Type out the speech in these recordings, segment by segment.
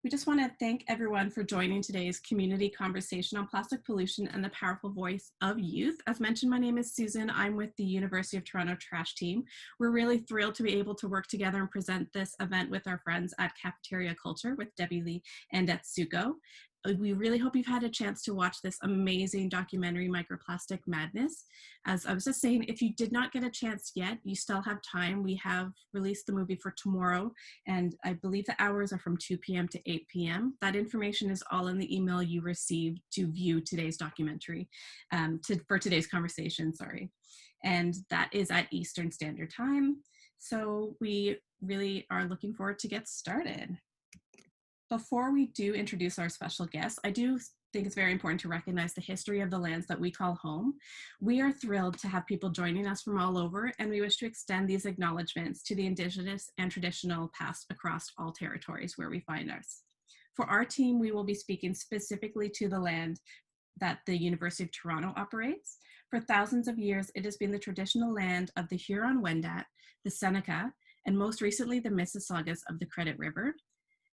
We just want to thank everyone for joining today's community conversation on plastic pollution and the powerful voice of youth. As mentioned, my name is Susan. I'm with the University of Toronto Trash Team. We're really thrilled to be able to work together and present this event with our friends at Cafeteria Culture with Debby and Atsuko. We really hope you've had a chance to watch this amazing documentary, Microplastic Madness. As I was just saying, if you did not get a chance yet, you still have time. We have released the movie for tomorrow, and I believe the hours are from 2 p.m. to 8 p.m. That information is all in the email you received to view today's documentary, for today's conversation, sorry. And that is at Eastern Standard Time. So we really are looking forward to get started. Before we do introduce our special guests, I do think it's very important to recognize the history of the lands that we call home. We are thrilled to have people joining us from all over, and we wish to extend these acknowledgements to the Indigenous and traditional past across all territories where we find us. For our team, we will be speaking specifically to the land that the University of Toronto operates. For thousands of years, it has been the traditional land of the Huron-Wendat, the Seneca, and most recently the Mississaugas of the Credit River.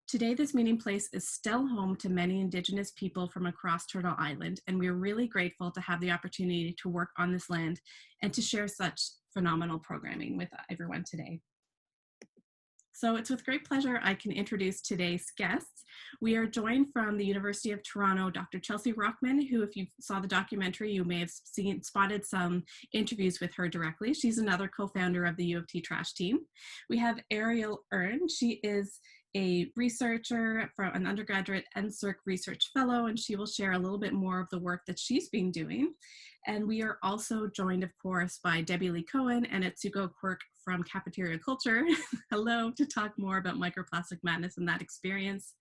Today, this meeting place is still home to many Indigenous people from across Turtle Island, and we are really grateful to have the opportunity to work on this land and to share such phenomenal programming with everyone today. So it's with great pleasure I can introduce today's guests. We are joined from the University of Toronto, Dr. Chelsea Rochman, who, if you saw the documentary, you may have spotted some interviews with her directly. She's another co-founder of the UofT Trash Team. We have Arielle Earn. She is a researcher, from an undergraduate NSERC research fellow, and she will share a little bit more of the work that she's been doing. And we are also joined, of course, by Debby Cohen and Atsuko Quirk from Cafeteria Culture. Hello, to talk more about Microplastic Madness and that experience.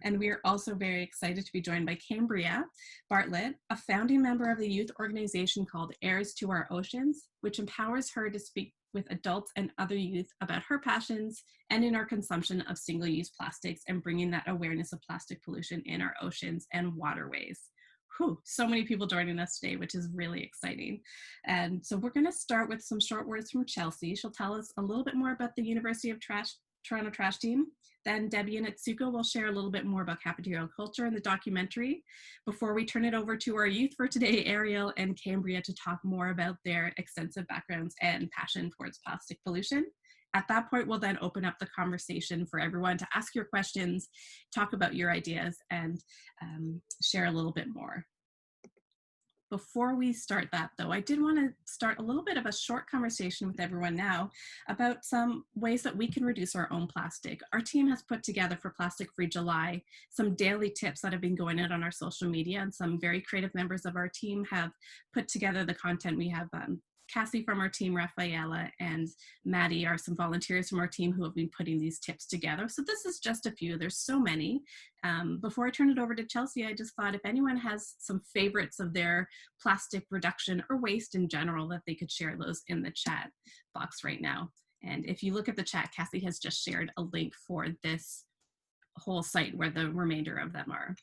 And we are also very excited to be joined by Cambria Barlett, a founding member of the youth organization called Heirs to Our Oceans, which empowers her to speak with adults and other youth about her passions and in our consumption of single-use plastics and bringing that awareness of plastic pollution in our oceans and waterways. Whew, so many people joining us today, which is really exciting. And so we're going to start with some short words from Chelsea. She'll tell us a little bit more about the University of Toronto Trash Team. Then Debby and Atsuko will share a little bit more about cafeteria culture and the documentary before we turn it over to our youth for today, Arielle and Cambria, to talk more about their extensive backgrounds and passion towards plastic pollution. At that point, we'll then open up the conversation for everyone to ask your questions, talk about your ideas, and share a little bit more. Before we start that, though, I did want to start a little bit of a short conversation with everyone now about some ways that we can reduce our own plastic. Our team has put together for Plastic Free July some daily tips that have been going out on our social media, and some very creative members of our team have put together the content. We have Cassie from our team, Rafaela, and Maddie are some volunteers from our team who have been putting these tips together. So this is just a few, there's so many. Before I turn it over to Chelsea, I just thought if anyone has some favorites of their plastic reduction or waste in general, that they could share those in the chat box right now. And if you look at the chat, Cassie has just shared a link for this whole site where the remainder of them are.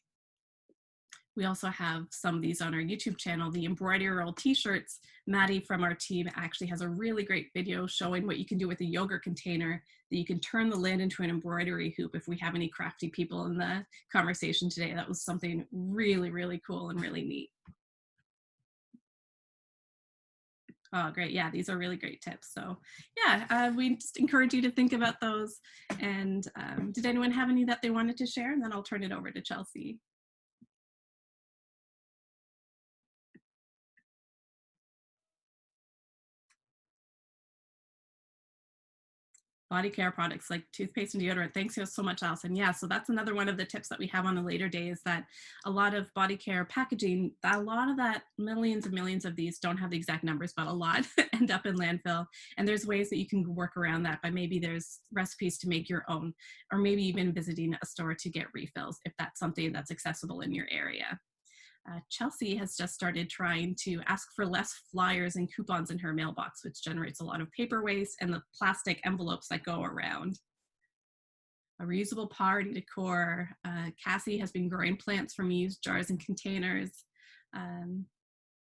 We also have some of these on our YouTube channel, the embroidery t-shirts. Maddie from our team actually has a really great video showing what you can do with a yogurt container, that you can turn the lid into an embroidery hoop. If we have any crafty people in the conversation today, that was something really, really cool and really neat. Oh, great. Yeah, these are really great tips. So yeah, we just encourage you to think about those. And did anyone have any that they wanted to share? And then I'll turn it over to Chelsea. Body care products like toothpaste and deodorant. Thanks so much, Allison. Yeah, so that's another one of the tips that we have on a later day, is that a lot of body care packaging, a lot of that, millions and millions of these, don't have the exact numbers, but a lot end up in landfill. And there's ways that you can work around that by maybe there's recipes to make your own, or maybe even visiting a store to get refills if that's something that's accessible in your area. Chelsea has just started trying to ask for less flyers and coupons in her mailbox, which generates a lot of paper waste and the plastic envelopes that go around. A reusable party decor. Cassie has been growing plants from used jars and containers.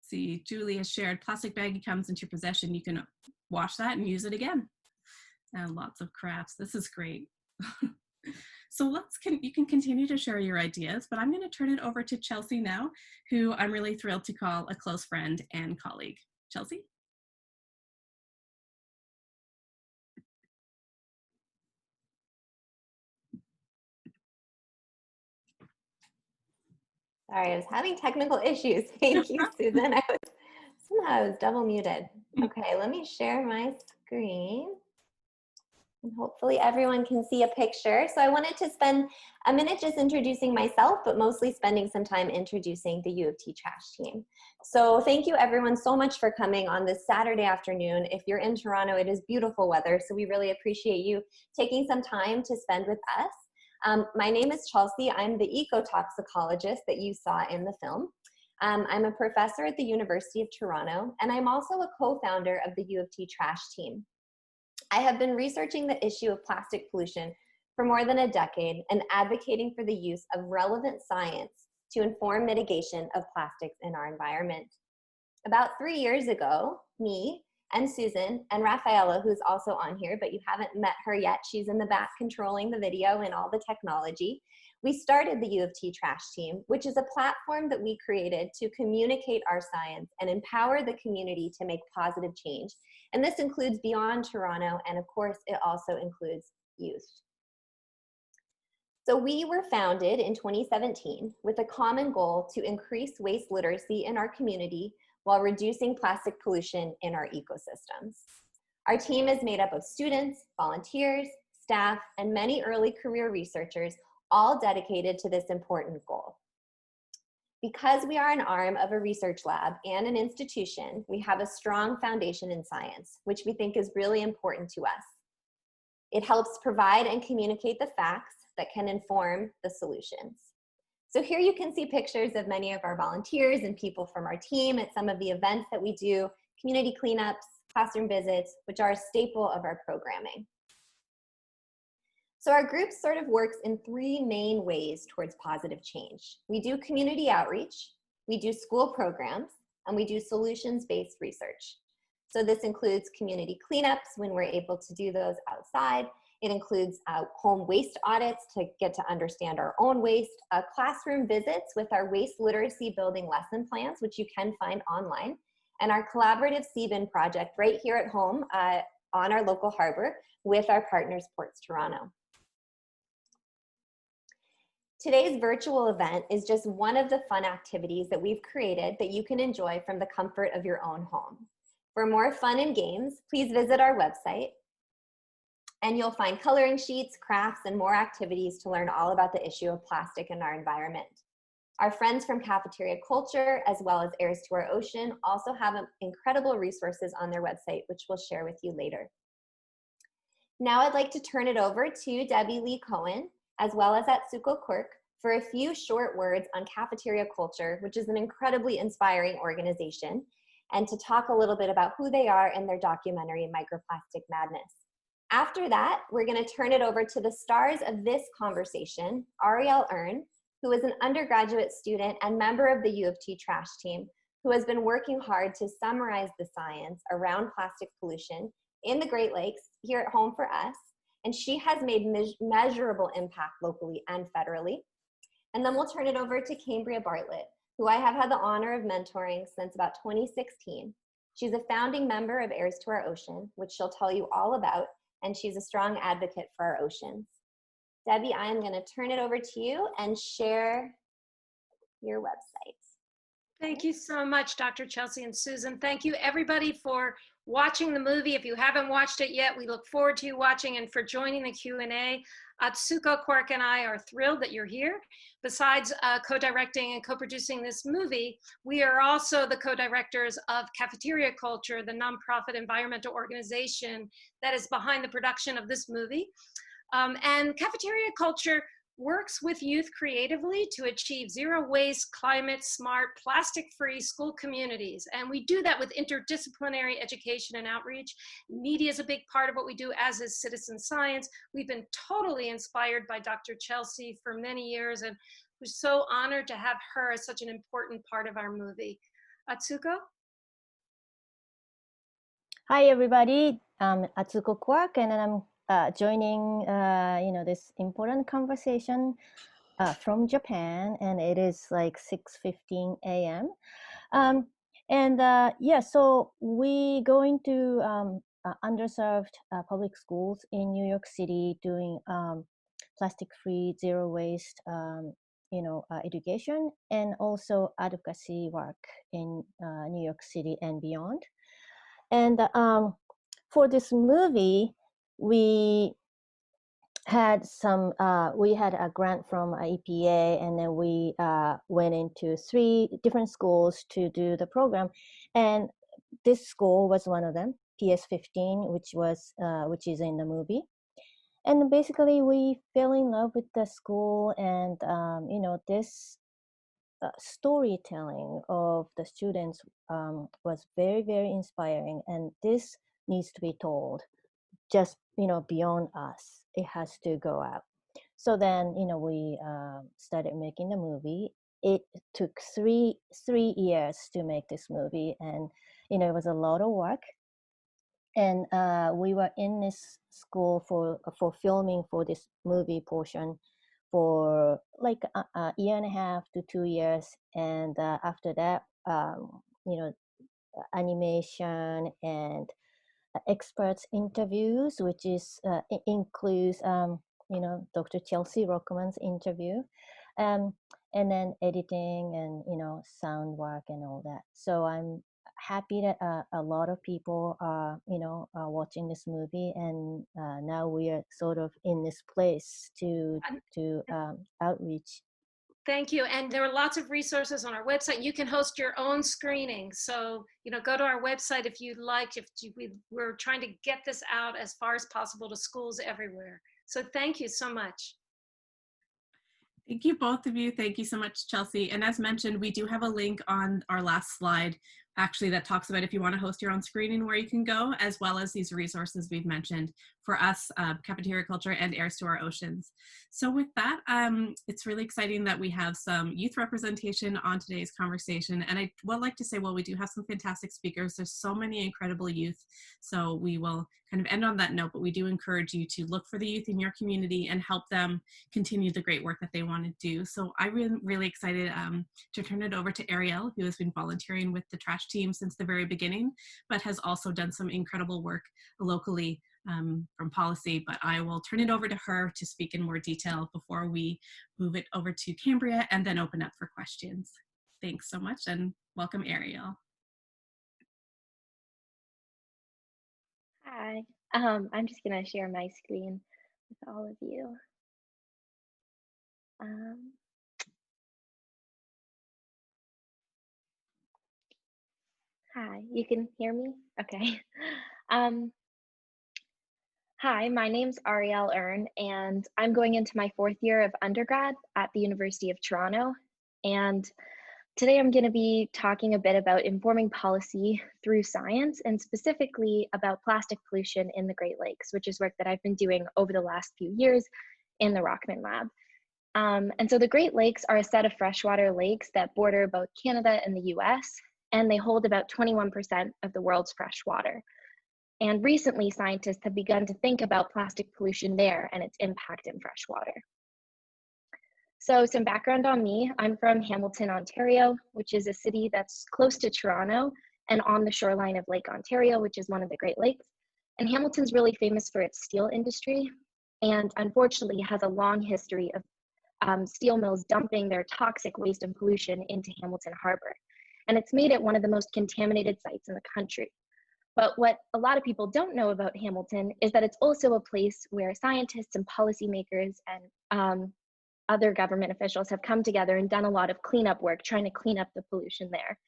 See, Julie has shared plastic baggie comes into your possession. You can wash that and use it again. And lots of crafts. This is great. So you can continue to share your ideas, but I'm going to turn it over to Chelsea now, who I'm really thrilled to call a close friend and colleague. Chelsea? Sorry, I was having technical issues. Thank you, Susan. Somehow I was double muted. Okay, let me share my screen. And hopefully everyone can see a picture. So I wanted to spend a minute just introducing myself, but mostly spending some time introducing the UofT Trash Team. So thank you everyone so much for coming on this Saturday afternoon. If you're in Toronto, it is beautiful weather, so we really appreciate you taking some time to spend with us. My name is Chelsea. I'm the ecotoxicologist that you saw in the film. I'm a professor at the University of Toronto, and I'm also a co-founder of the UofT Trash Team. I have been researching the issue of plastic pollution for more than a decade and advocating for the use of relevant science to inform mitigation of plastics in our environment. About 3 years ago, me and Susan and Rafaela, who's also on here, but you haven't met her yet, she's in the back controlling the video and all the technology, we started the UofT Trash Team, which is a platform that we created to communicate our science and empower the community to make positive change. And this includes beyond Toronto, and of course, it also includes youth. So we were founded in 2017 with a common goal to increase waste literacy in our community while reducing plastic pollution in our ecosystems. Our team is made up of students, volunteers, staff, and many early career researchers, all dedicated to this important goal. Because we are an arm of a research lab and an institution, we have a strong foundation in science, which we think is really important to us. It helps provide and communicate the facts that can inform the solutions. So here you can see pictures of many of our volunteers and people from our team at some of the events that we do, community cleanups, classroom visits, which are a staple of our programming. So our group sort of works in 3 main ways towards positive change. We do community outreach, we do school programs, and we do solutions-based research. So this includes community cleanups when we're able to do those outside. It includes home waste audits to get to understand our own waste, classroom visits with our waste literacy building lesson plans, which you can find online, and our collaborative sea-bin project right here at home on our local harbor with our partners Ports Toronto. Today's virtual event is just one of the fun activities that we've created that you can enjoy from the comfort of your own home. For more fun and games, please visit our website, and you'll find coloring sheets, crafts, and more activities to learn all about the issue of plastic in our environment. Our friends from Cafeteria Culture, as well as Heirs to our Ocean, also have incredible resources on their website, which we'll share with you later. Now I'd like to turn it over to Debby Lee Cohen, as well as Atsuko Quirk, for a few short words on Cafeteria Culture, which is an incredibly inspiring organization, and to talk a little bit about who they are and their documentary, Microplastic Madness. After that, we're going to turn it over to the stars of this conversation, Arielle Earn, who is an undergraduate student and member of the UofT Trash Team, who has been working hard to summarize the science around plastic pollution in the Great Lakes here at home for us. And she has made measurable impact locally and federally. And then we'll turn it over to Cambria Barlett, who I have had the honor of mentoring since about 2016. She's a founding member of Heirs to our Ocean, which she'll tell you all about, and she's a strong advocate for our oceans. Debby, I am going to turn it over to you and share your website. Thank you so much, Dr. Chelsea and Susan. Thank you, everybody, for watching the movie. If you haven't watched it yet, we look forward to you watching and for joining the Q&A. Atsuko, Quirk, and I are thrilled that you're here. Besides co-directing and co-producing this movie, we are also the co-directors of Cafeteria Culture, the nonprofit environmental organization that is behind the production of this movie. And Cafeteria Culture works with youth creatively to achieve zero waste, climate smart, plastic free school communities. And we do that with interdisciplinary education and outreach. Media is a big part of what we do, as is citizen science. We've been totally inspired by Dr. Chelsea for many years, and we're so honored to have her as such an important part of our movie. Atsuko? Hi, everybody. I'm Atsuko Quirk, and I'm joining, this important conversation from Japan, and it is like 6:15 a.m. So we going to underserved public schools in New York City doing plastic-free, zero waste, education, and also advocacy work in New York City and beyond. And for this movie, we had a grant from EPA, and then we went into 3 different schools to do the program, and this school was one of them, PS15, which is in the movie. And basically we fell in love with the school, and this storytelling of the students was very, very inspiring, and this needs to be told just beyond us. It has to go out. So then we started making the movie. It took three years to make this movie, and it was a lot of work. And we were in this school for filming for this movie portion for like a year and a half to 2 years, and after that animation and experts interviews, which is includes Dr. Chelsea Rochman's interview, and then editing and sound work and all that. So I'm happy that a lot of people are watching this movie, and now we are sort of in this place to outreach. Thank you. And there are lots of resources on our website. You can host your own screening. So, go to our website if you'd like. We're trying to get this out as far as possible to schools everywhere. So thank you so much. Thank you, both of you. Thank you so much, Chelsea. And as mentioned, we do have a link on our last slide, actually, that talks about if you want to host your own screening, where you can go, as well as these resources we've mentioned for us, cafeteria culture and Heirs to our Oceans. So with that, it's really exciting that we have some youth representation on today's conversation. And I would like to say, well, we do have some fantastic speakers. There's so many incredible youth. So we will kind of end on that note, but we do encourage you to look for the youth in your community and help them continue the great work that they want to do. So I'm really excited to turn it over to Arielle, who has been volunteering with the Trash Team since the very beginning, but has also done some incredible work locally from policy. But I will turn it over to her to speak in more detail before we move it over to Cambria and then open up for questions. Thanks so much, and welcome, Arielle. Hi, I'm just gonna share my screen with all of you. Hi, you can hear me? Okay. Hi, my name's Arielle Earn, and I'm going into my 4th year of undergrad at the University of Toronto. And today I'm going to be talking a bit about informing policy through science, and specifically about plastic pollution in the Great Lakes, which is work that I've been doing over the last few years in the Rochman lab. And so the Great Lakes are a set of freshwater lakes that border both Canada and the US, and they hold about 21% of the world's fresh water. And recently, scientists have begun to think about plastic pollution there and its impact in freshwater. So some background on me, I'm from Hamilton, Ontario, which is a city that's close to Toronto and on the shoreline of Lake Ontario, which is one of the Great Lakes. And Hamilton's really famous for its steel industry, and unfortunately has a long history of steel mills dumping their toxic waste and pollution into Hamilton Harbor. And it's made it one of the most contaminated sites in the country. But what a lot of people don't know about Hamilton is that it's also a place where scientists and policymakers and other government officials have come together and done a lot of cleanup work, trying to clean up the pollution there.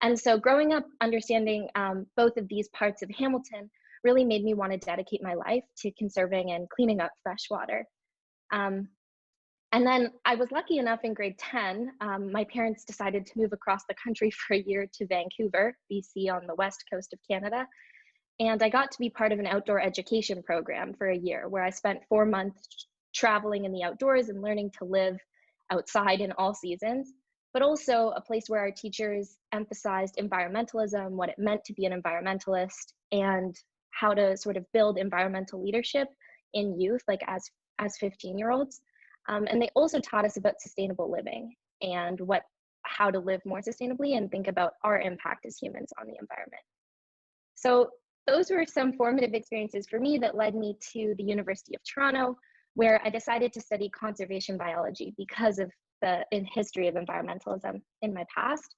And so growing up understanding both of these parts of Hamilton really made me want to dedicate my life to conserving and cleaning up fresh water. And then I was lucky enough in grade 10, my parents decided to move across the country for a year to Vancouver, BC, on the west coast of Canada. And I got to be part of an outdoor education program for a year, where I spent 4 months traveling in the outdoors and learning to live outside in all seasons, but also a place where our teachers emphasized environmentalism, what it meant to be an environmentalist, and how to sort of build environmental leadership in youth, like as 15-year-olds. And they also taught us about sustainable living and how to live more sustainably and think about our impact as humans on the environment. So those were some formative experiences for me that led me to the University of Toronto, where I decided to study conservation biology because of the history of environmentalism in my past.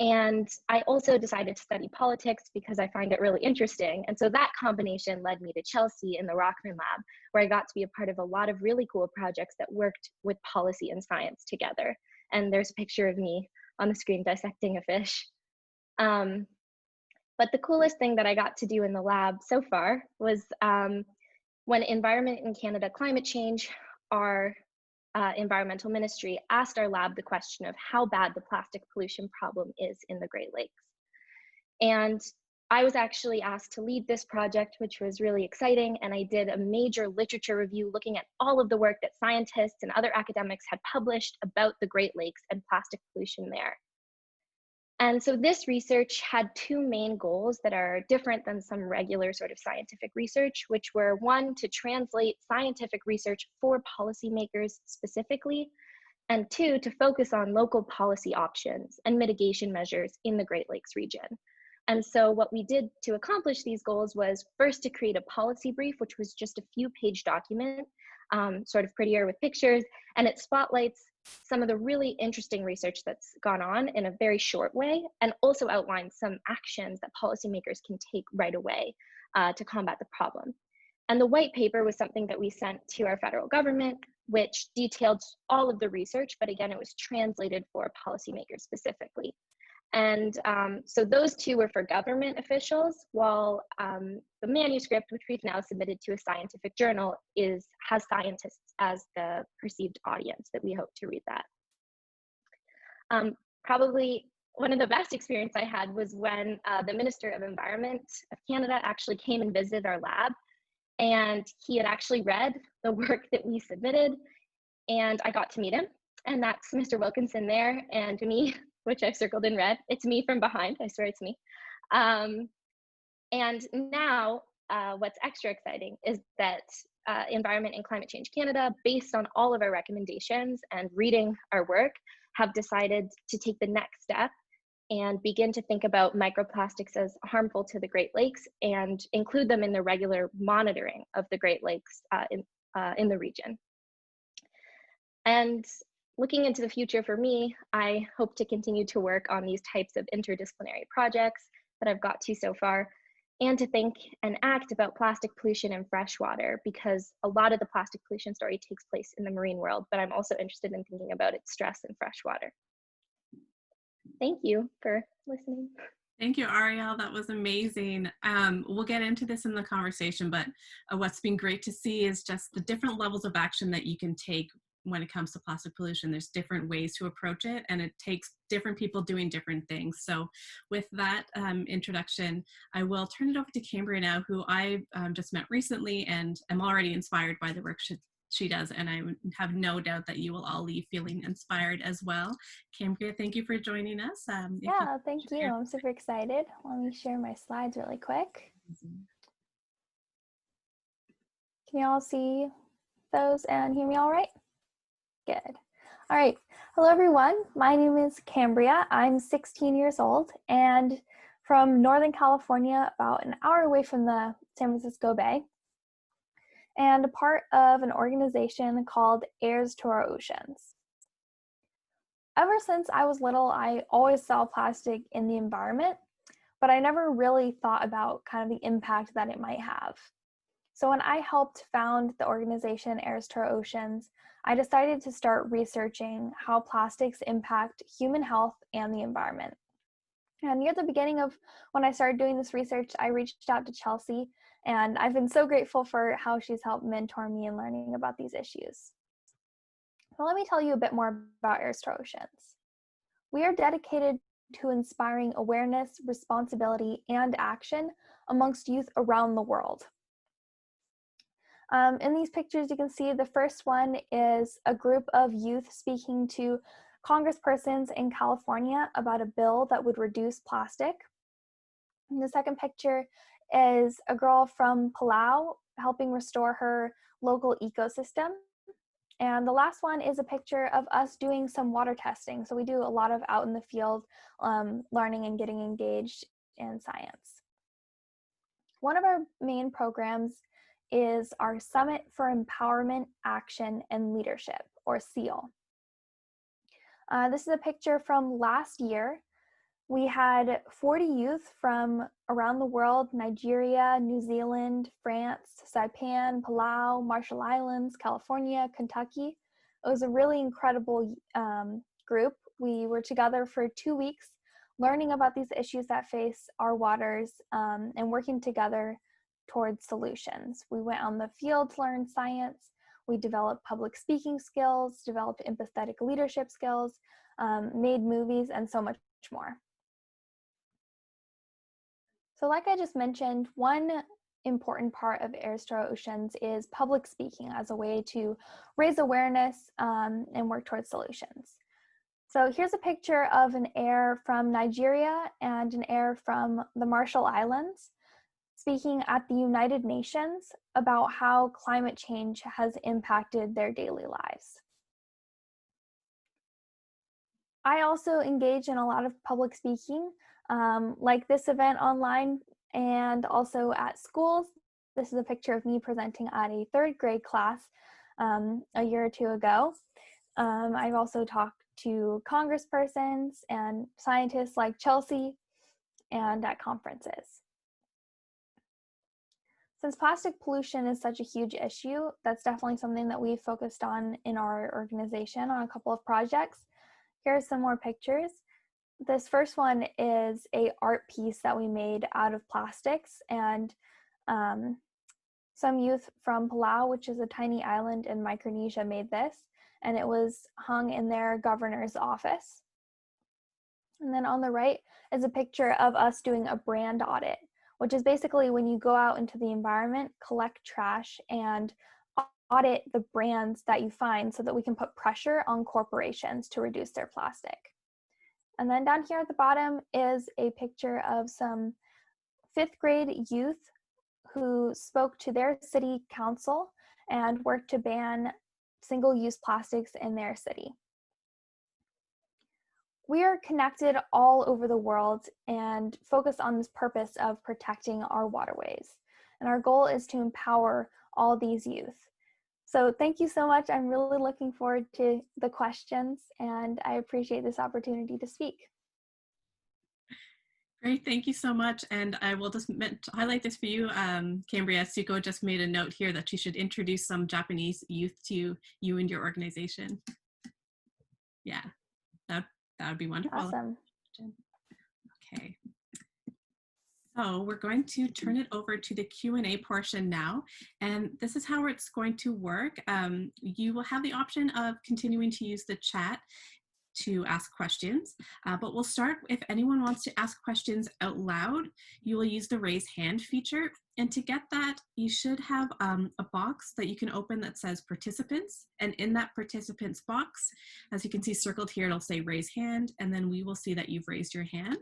And I also decided to study politics because I find it really interesting. And so that combination led me to Chelsea in the Rochman lab, where I got to be a part of a lot of really cool projects that worked with policy and science together. And there's a picture of me on the screen dissecting a fish. But the coolest thing that I got to do in the lab so far was when Environment in Canada Climate Change, our environmental ministry asked our lab the question of how bad the plastic pollution problem is in the Great Lakes. And I was actually asked to lead this project, which was really exciting. And I did a major literature review looking at all of the work that scientists and other academics had published about the Great Lakes and plastic pollution there. And so this research had two main goals that are different than some regular sort of scientific research, which were one, to translate scientific research for policymakers specifically, and two, to focus on local policy options and mitigation measures in the Great Lakes region. And so what we did to accomplish these goals was first to create a policy brief, which was just a few-page document, sort of prettier with pictures, and it spotlights some of the really interesting research that's gone on in a very short way, and also outlines some actions that policymakers can take right away to combat the problem. And the white paper was something that we sent to our federal government, which detailed all of the research, but again, it was translated for policymakers specifically. And so those two were for government officials, while the manuscript, which we've now submitted to a scientific journal, has scientists as the perceived audience that we hope to read that. Probably one of the best experience I had was when the Minister of Environment of Canada actually came and visited our lab, and he had actually read the work that we submitted, and I got to meet him. And that's Mr. Wilkinson there, and me, which I've circled in red. It's me from behind, I swear it's me. And now what's extra exciting is that Environment and Climate Change Canada, based on all of our recommendations and reading our work, have decided to take the next step and begin to think about microplastics as harmful to the Great Lakes and include them in the regular monitoring of the Great Lakes in the region. And looking into the future for me, I hope to continue to work on these types of interdisciplinary projects that I've got to so far, and to think and act about plastic pollution in freshwater, because a lot of the plastic pollution story takes place in the marine world, but I'm also interested in thinking about its stress in freshwater. Thank you for listening. Thank you, Arielle. That was amazing. We'll get into this in the conversation, but what's been great to see is just the different levels of action that you can take when it comes to plastic pollution. There's different ways to approach it, and it takes different people doing different things. So with that introduction, I will turn it over to Cambria now, who I just met recently, and I'm already inspired by the work she does, and I have no doubt that you will all leave feeling inspired as well. Cambria, thank you for joining us. Yeah, thank you. I'm super excited. Let me share my slides really quick. Can you all see those and hear me all right? Good. All right. Hello, everyone. My name is Cambria. I'm 16 years old and from Northern California, about an hour away from the San Francisco Bay, and a part of an organization called Heirs to our Oceans. Ever since I was little, I always saw plastic in the environment, but I never really thought about kind of the impact that it might have. So when I helped found the organization Heirs to our Oceans, I decided to start researching how plastics impact human health and the environment. And near the beginning of when I started doing this research, I reached out to Chelsea, and I've been so grateful for how she's helped mentor me in learning about these issues. Well, let me tell you a bit more about Heirs to our Oceans. We are dedicated to inspiring awareness, responsibility, and action amongst youth around the world. In these pictures, you can see the first one is a group of youth speaking to congresspersons in California about a bill that would reduce plastic. And the second picture is a girl from Palau helping restore her local ecosystem. And the last one is a picture of us doing some water testing. So we do a lot of out in the field learning and getting engaged in science. One of our main programs is our Summit for Empowerment, Action, and Leadership, or SEAL. This is a picture from last year. We had 40 youth from around the world: Nigeria, New Zealand, France, Saipan, Palau, Marshall Islands, California, Kentucky. It was a really incredible group. We were together for 2 weeks learning about these issues that face our waters and working together towards solutions. We went on the field to learn science. We developed public speaking skills, developed empathetic leadership skills, made movies, and so much more. So like I just mentioned, one important part of Heirs to Our Oceans is public speaking as a way to raise awareness and work towards solutions. So here's a picture of an heir from Nigeria and an heir from the Marshall Islands speaking at the United Nations about how climate change has impacted their daily lives. I also engage in a lot of public speaking, like this event online and also at schools. This is a picture of me presenting at a 3rd grade class a year or 2 ago. I've also talked to congresspersons and scientists like Chelsea and at conferences. Since plastic pollution is such a huge issue, that's definitely something that we've focused on in our organization on a couple of projects. Here are some more pictures. This first one is an art piece that we made out of plastics, and some youth from Palau, which is a tiny island in Micronesia, made this, and it was hung in their governor's office. And then on the right is a picture of us doing a brand audit, which is basically when you go out into the environment, collect trash, and audit the brands that you find so that we can put pressure on corporations to reduce their plastic. And then down here at the bottom is a picture of some 5th grade youth who spoke to their city council and worked to ban single-use plastics in their city. We are connected all over the world and focus on this purpose of protecting our waterways. And our goal is to empower all these youth. So thank you so much. I'm really looking forward to the questions, and I appreciate this opportunity to speak. Great, thank you so much. And I will just highlight this for you. Cambria, Atsuko just made a note here that you should introduce some Japanese youth to you and your organization. Yeah, that would be wonderful. Awesome. Okay. So we're going to turn it over to the Q&A portion now. And this is how it's going to work. You will have the option of continuing to use the chat to ask questions, but we'll start. If anyone wants to ask questions out loud, you will use the raise hand feature. And to get that, you should have a box that you can open that says participants. And in that participants box, as you can see circled here, it'll say raise hand, and then we will see that you've raised your hand.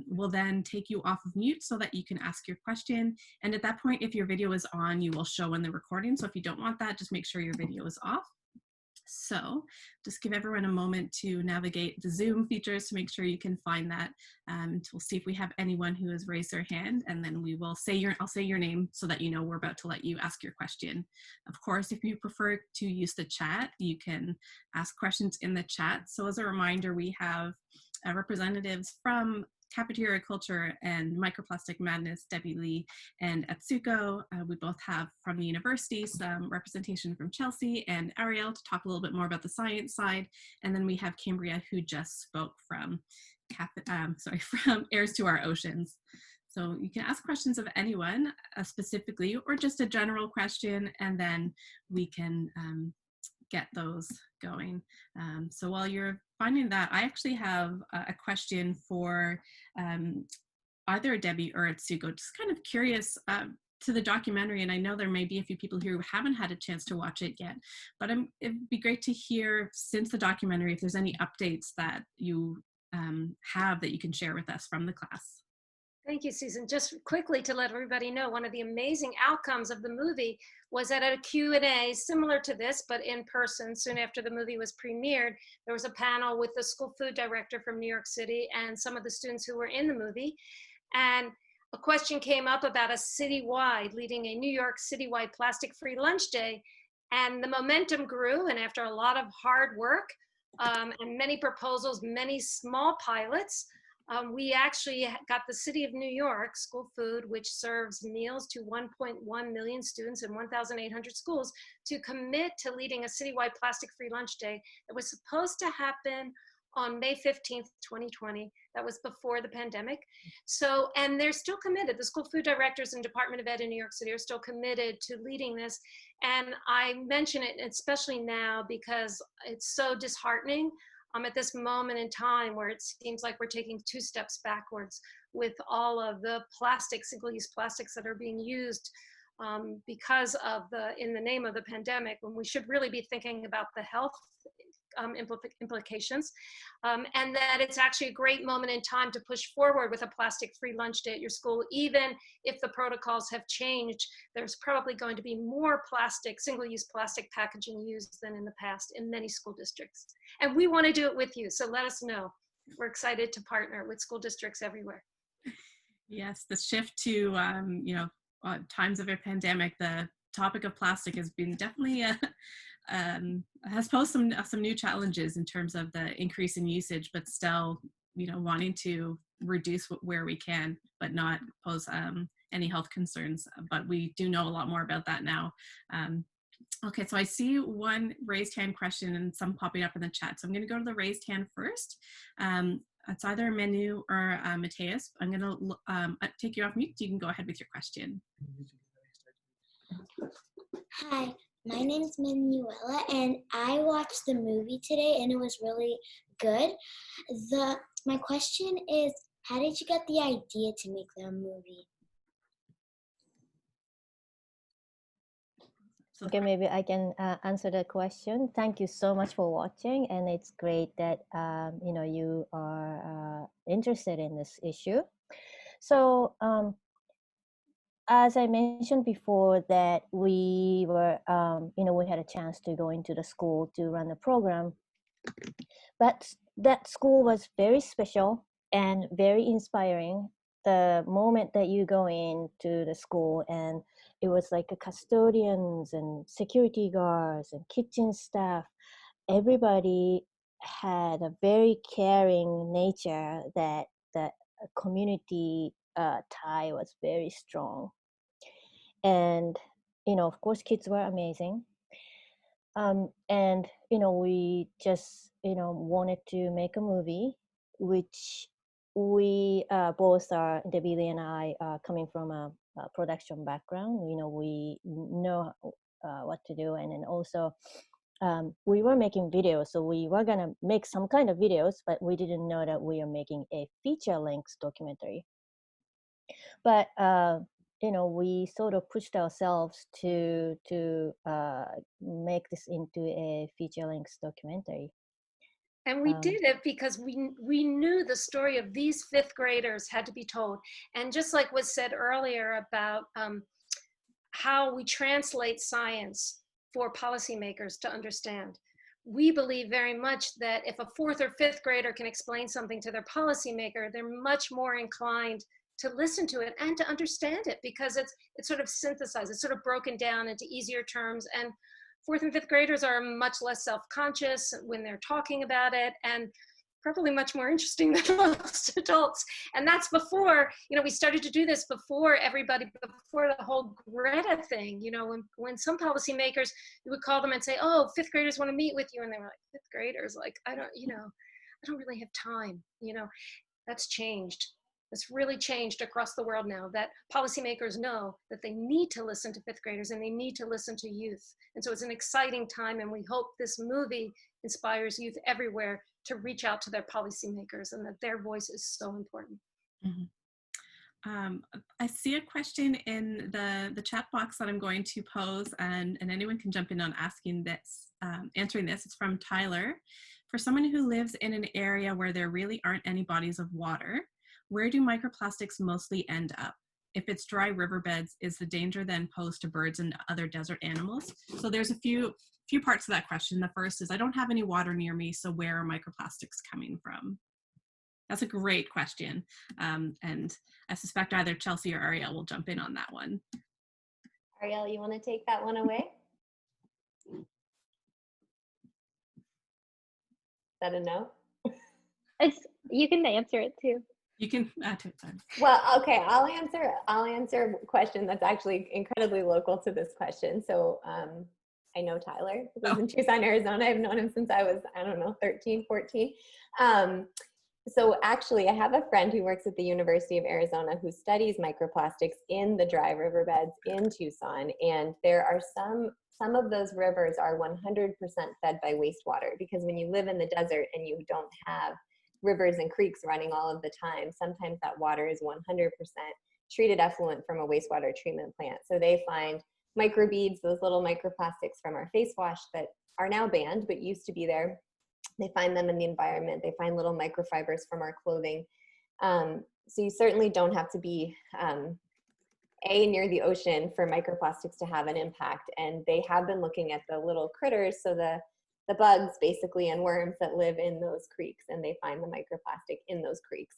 We'll then take you off of mute so that you can ask your question. And at that point, if your video is on, you will show in the recording. So if you don't want that, just make sure your video is off. So just give everyone a moment to navigate the Zoom features to make sure you can find that. We'll see if we have anyone who has raised their hand, and then we will say I'll say your name so that you know we're about to let you ask your question. Of course, if you prefer to use the chat, you can ask questions in the chat. So as a reminder, we have representatives from Cafeteria Culture and Microplastic Madness, Debby Lee and Atsuko. We both have from the university some representation from Chelsea and Arielle to talk a little bit more about the science side. And then we have Cambria, who just spoke from from Heirs to Our Oceans. So you can ask questions of anyone specifically, or just a general question, and then we can get those going. So while you're finding that, I actually have a question for either Debby or Atsuko. Just kind of curious to the documentary, and I know there may be a few people here who haven't had a chance to watch it yet, but it'd be great to hear, since the documentary, if there's any updates that you have that you can share with us from the class. Thank you, Susan. Just quickly to let everybody know, one of the amazing outcomes of the movie was that at a Q&A similar to this, but in person, soon after the movie was premiered, there was a panel with the school food director from New York City and some of the students who were in the movie. And a question came up about leading a New York citywide plastic-free lunch day. And the momentum grew, and after a lot of hard work and many proposals, many small pilots, we actually got the City of New York School Food, which serves meals to 1.1 million students in 1,800 schools, to commit to leading a citywide plastic-free lunch day that was supposed to happen on May 15th, 2020. That was before the pandemic. So, and they're still committed. The school food directors and Department of Ed in New York City are still committed to leading this. And I mention it especially now because it's so disheartening at this moment in time where it seems like we're taking 2 steps backwards with all of the plastics, single-use plastics that are being used because of in the name of the pandemic, when we should really be thinking about the health implications, and that it's actually a great moment in time to push forward with a plastic-free lunch day at your school. Even if the protocols have changed, there's probably going to be more plastic, single-use plastic packaging used than in the past in many school districts. And we want to do it with you, so let us know. We're excited to partner with school districts everywhere. Yes, the shift to times of a pandemic, the topic of plastic has been definitely has posed some new challenges in terms of the increase in usage, but still, wanting to reduce where we can, but not pose any health concerns. But we do know a lot more about that now. Okay, so I see one raised hand question and some popping up in the chat. So I'm going to go to the raised hand first. It's either Menu or Mateus. I'm going to take you off mute. You can go ahead with your question. Hi, my name is Manuela, and I watched the movie today, and it was really good. My question is, how did you get the idea to make the movie? Okay, maybe I can answer that question. Thank you so much for watching, and it's great that you are interested in this issue. So as I mentioned before, that we were we had a chance to go into the school to run the program, but that school was very special and very inspiring. The moment that you go into the school, and it was like custodians and security guards and kitchen staff, everybody had a very caring nature, that the community tie was very strong. And of course, kids were amazing. And we just wanted to make a movie, which we both are, Debby and I, are coming from a production background. We know what to do, and then also we were making videos, so we were gonna make some kind of videos, but we didn't know that we are making a feature-length documentary. But we sort of pushed ourselves to make this into a feature-length documentary. And we did it because we knew the story of these 5th graders had to be told. And just like was said earlier about how we translate science for policymakers to understand, we believe very much that if a 4th or 5th grader can explain something to their policymaker, they're much more inclined to listen to it and to understand it, because it's sort of synthesized, it's sort of broken down into easier terms. And 4th and 5th graders are much less self-conscious when they're talking about it, and probably much more interesting than most adults. And that's before, we started to do this before the whole Greta thing. When some policymakers, you would call them and say, oh, 5th graders want to meet with you. And they were like, 5th graders? Like, I don't really have time. That's changed. It's really changed across the world now, that policymakers know that they need to listen to 5th graders and they need to listen to youth. And so it's an exciting time, and we hope this movie inspires youth everywhere to reach out to their policymakers, and that their voice is so important. Mm-hmm. I see a question in the chat box that I'm going to pose, and anyone can jump in on answering this. It's from Tyler. For someone who lives in an area where there really aren't any bodies of water, Where do microplastics mostly end up? If it's dry riverbeds, is the danger then posed to birds and other desert animals? So there's a few parts to that question. The first is, I don't have any water near me, so where are microplastics coming from? That's a great question. And I suspect either Chelsea or Arielle will jump in on that one. Arielle, you want to take that one away? Is that a no? You can answer it too. You can. Well, okay, I'll answer a question that's actually incredibly local to this question. So I know Tyler, who lives in Tucson, Arizona. I've known him since I was, I don't know, 13, 14. So actually, I have a friend who works at the University of Arizona who studies microplastics in the dry riverbeds in Tucson. And there are some of those rivers are 100% fed by wastewater, because when you live in the desert and you don't have rivers and creeks running all of the time, sometimes that water is 100% treated effluent from a wastewater treatment plant. So they find microbeads, those little microplastics from our face wash that are now banned but used to be there. They find them in the environment. They find little microfibers from our clothing. So you certainly don't have to be near the ocean for microplastics to have an impact. And they have been looking at the little critters, so the bugs basically and worms that live in those creeks, and they find the microplastic in those creeks.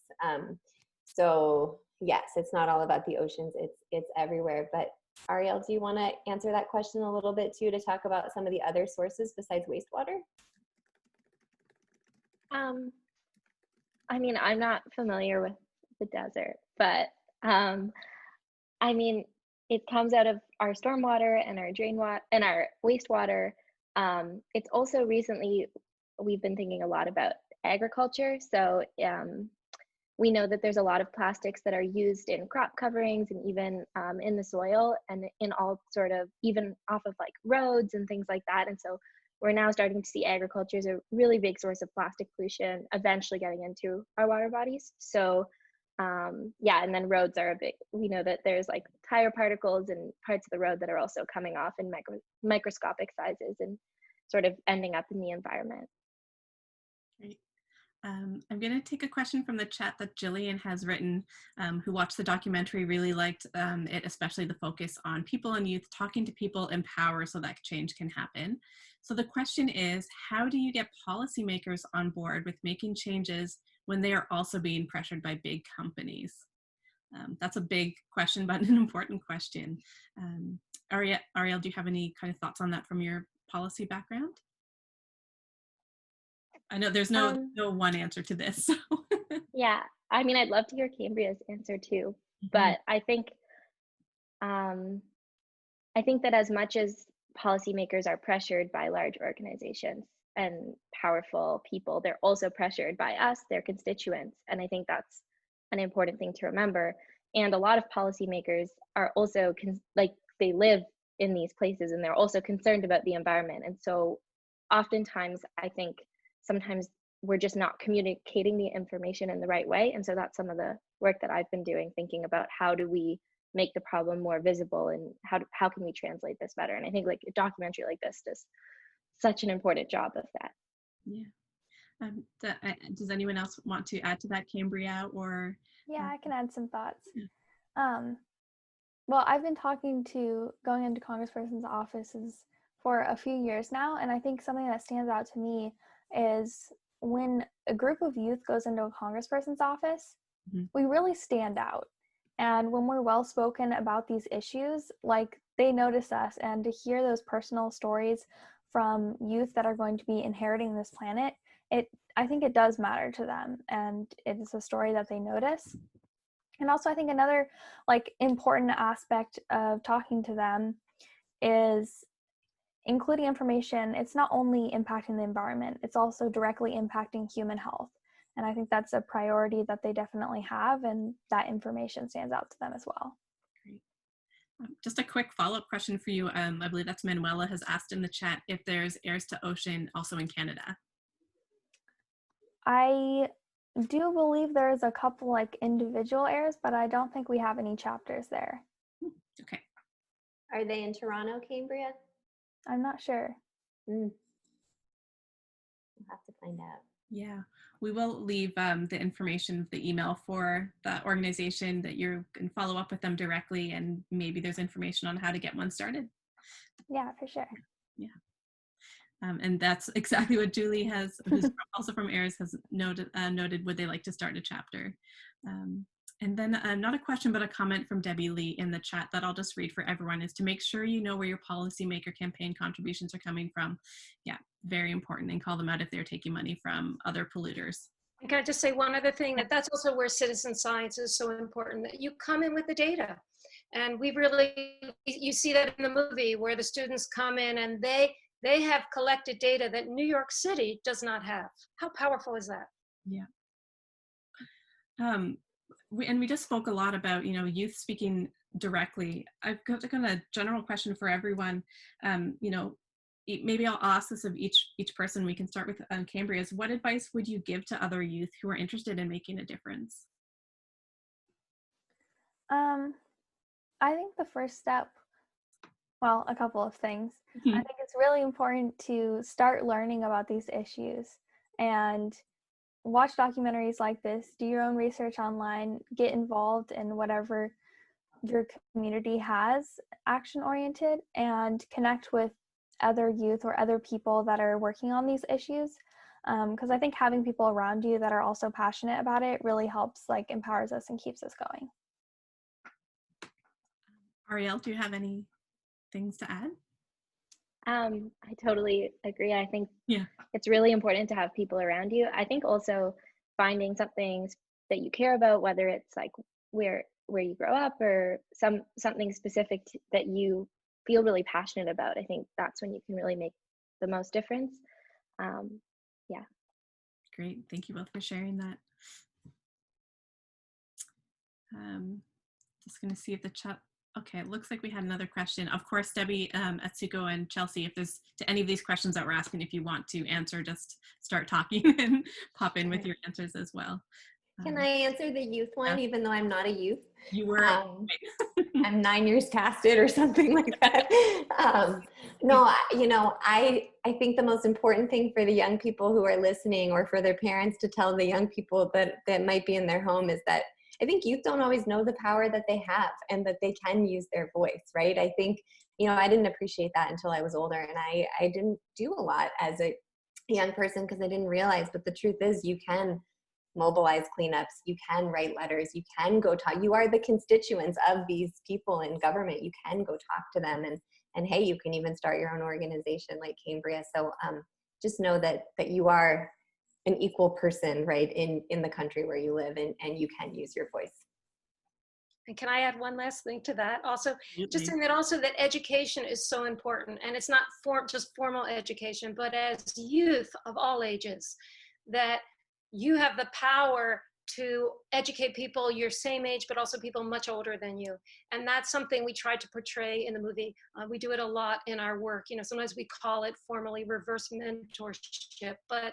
So yes, it's not all about the oceans, it's everywhere. But Arielle, do you want to answer that question a little bit too, to talk about some of the other sources besides wastewater? I mean, I'm not familiar with the desert, but I mean, it comes out of our stormwater and our drain water and our wastewater. It's also recently, we've been thinking a lot about agriculture. So we know that there's a lot of plastics that are used in crop coverings and even in the soil and in all sort of, even off of like roads and things like that. And so we're now starting to see agriculture as a really big source of plastic pollution, eventually getting into our water bodies. So yeah, and then roads are a big, we know that there's like tire particles and parts of the road that are also coming off in microscopic sizes and sort of ending up in the environment. Great. I'm going to take a question from the chat that Jillian has written, who watched the documentary, really liked it, especially the focus on people and youth, talking to people in power so that change can happen. So the question is, how do you get policymakers on board with making changes when they are also being pressured by big companies? That's a big question, but an important question. Arielle, do you have any kind of thoughts on that from your policy background? I know there's no one answer to this. So. Yeah, I mean, I'd love to hear Cambria's answer too, but I think that as much as policymakers are pressured by large organizations and powerful people, they're also pressured by us, their constituents, and I think that's an important thing to remember. And a lot of policymakers are also they live in these places and they're also concerned about the environment. And so oftentimes I think sometimes we're just not communicating the information in the right way. And so that's some of the work that I've been doing, thinking about how do we make the problem more visible and how can we translate this better. And I think like a documentary like this does such an important job of that. Yeah. Does anyone else want to add to that, Cambria? Or yeah, I can add some thoughts. Well, I've been going into congressperson's offices for a few years now, and I think something that stands out to me is when a group of youth goes into a congressperson's office, we really stand out. And when we're well spoken about these issues, like they notice us, and to hear those personal stories from youth that are going to be inheriting this planet, I think it does matter to them, and it's a story that they notice. And also I think another like important aspect of talking to them is including information. It's not only impacting the environment, it's also directly impacting human health. And I think that's a priority that they definitely have, and that information stands out to them as well. Great. Just a quick follow-up question for you. I believe that's Manuela has asked in the chat if there's Heirs to Ocean also in Canada. I do believe there's a couple like individual heirs, but I don't think we have any chapters there. Okay. Are they in Toronto, Cambria? I'm not sure. We'll have to find out. Yeah, we will leave the information, the email for the organization that you can follow up with them directly, and maybe there's information on how to get one started. Yeah, for sure. Yeah. And that's exactly what Julie has, who's also from Heirs, has noted would they like to start a chapter. And then not a question, but a comment from Debby Lee in the chat that I'll just read for everyone is to make sure you know where your policymaker campaign contributions are coming from. Yeah, very important, and call them out if they're taking money from other polluters. And can I just say one other thing, that that's also where citizen science is so important, that you come in with the data. And we really, you see that in the movie where the students come in and they have collected data that New York City does not have. How powerful is that? Yeah. We just spoke a lot about, youth speaking directly. I've got a general question for everyone. Maybe I'll ask this of each person. We can start with Cambria. What advice would you give to other youth who are interested in making a difference? I think the first step, well, a couple of things. Mm-hmm. I think it's really important to start learning about these issues and watch documentaries like this, do your own research online, get involved in whatever your community has action-oriented, and connect with other youth or other people that are working on these issues. Because I think having people around you that are also passionate about it really helps, empowers us and keeps us going. Arielle, do you have any things to add? I totally agree. I think it's really important to have people around you. I think also finding something that you care about, whether it's like where you grow up or something specific that you feel really passionate about. I think that's when you can really make the most difference. Yeah. Great. Thank you both for sharing that. Just going to see if the chat. Okay, it looks like we had another question. Of course, Debby, Atsuko, and Chelsea, if there's to any of these questions that we're asking, if you want to answer, just start talking and pop in with your answers as well. Can I answer the youth one, even though I'm not a youth? You were. I'm 9 years past it or something like that. No, I think the most important thing for the young people who are listening, or for their parents to tell the young people that might be in their home, is that I think youth don't always know the power that they have and that they can use their voice, right? I think, I didn't appreciate that until I was older, and I didn't do a lot as a young person because I didn't realize, but the truth is you can mobilize cleanups, you can write letters, you can go talk, you are the constituents of these people in government, you can go talk to them, and hey, you can even start your own organization like Cambria. So just know that you are an equal person, right, in the country where you live, and you can use your voice. And can I add one last thing to that? Also, just saying that also that education is so important, and it's not just formal education, but as youth of all ages, that you have the power to educate people your same age, but also people much older than you. And that's something we tried to portray in the movie. We do it a lot in our work. Sometimes we call it formally reverse mentorship, but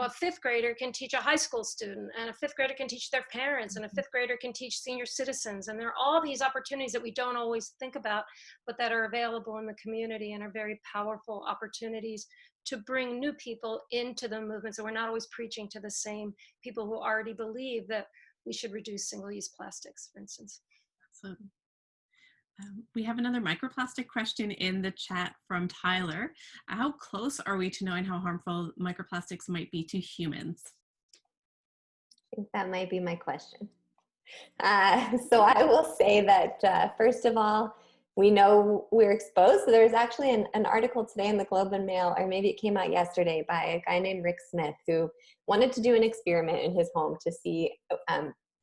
a fifth grader can teach a high school student, and a fifth grader can teach their parents, and a fifth grader can teach senior citizens. And there are all these opportunities that we don't always think about, but that are available in the community and are very powerful opportunities to bring new people into the movement. So we're not always preaching to the same people who already believe that we should reduce single-use plastics, for instance. Absolutely. We have another microplastic question in the chat from Tyler. How close are we to knowing how harmful microplastics might be to humans? I think that might be my question. So I will say that, first of all, we know we're exposed. So there's actually an article today in the Globe and Mail, or maybe it came out yesterday, by a guy named Rick Smith, who wanted to do an experiment in his home to see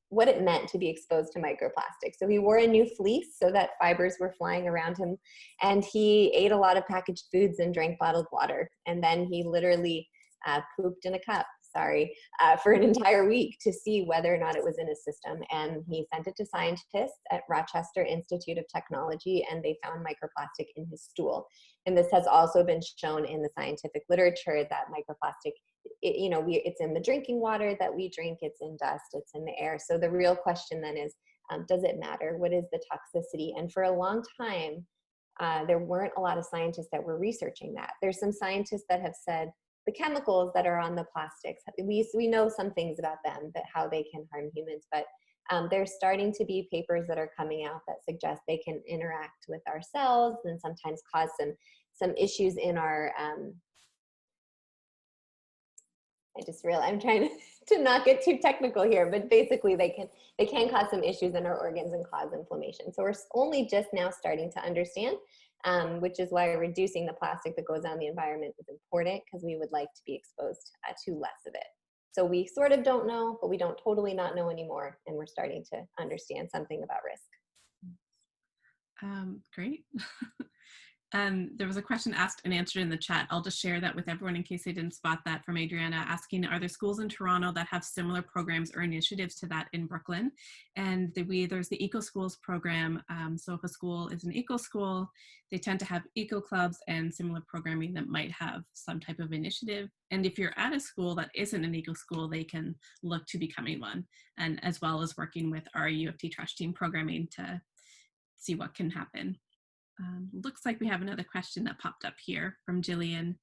what it meant to be exposed to microplastics. So he wore a new fleece so that fibers were flying around him, and he ate a lot of packaged foods and drank bottled water. And then he literally pooped in a cup, for an entire week to see whether or not it was in his system. And he sent it to scientists at Rochester Institute of Technology, and they found microplastic in his stool. And this has also been shown in the scientific literature that microplastic, it's in the drinking water that we drink, it's in dust, it's in the air. So the real question then is, does it matter? What is the toxicity? And for a long time, there weren't a lot of scientists that were researching that. There's some scientists that have said, the chemicals that are on the plastics. We know some things about them, that how they can harm humans, but there's starting to be papers that are coming out that suggest they can interact with our cells and sometimes cause some issues in our, I'm trying to not get too technical here, but basically they can cause some issues in our organs and cause inflammation. So we're only just now starting to understand, which is why reducing the plastic that goes out in the environment is important, because we would like to be exposed to less of it. So we sort of don't know, but we don't totally not know anymore, and we're starting to understand something about risk. Great. There was a question asked and answered in the chat. I'll just share that with everyone in case they didn't spot that, from Adriana asking, are there schools in Toronto that have similar programs or initiatives to that in Brooklyn? And there's the Eco Schools program. So if a school is an eco school, they tend to have eco clubs and similar programming that might have some type of initiative. And if you're at a school that isn't an eco school, they can look to becoming one, and as well as working with our UofT Trash Team programming to see what can happen. Looks like we have another question that popped up here from Jillian.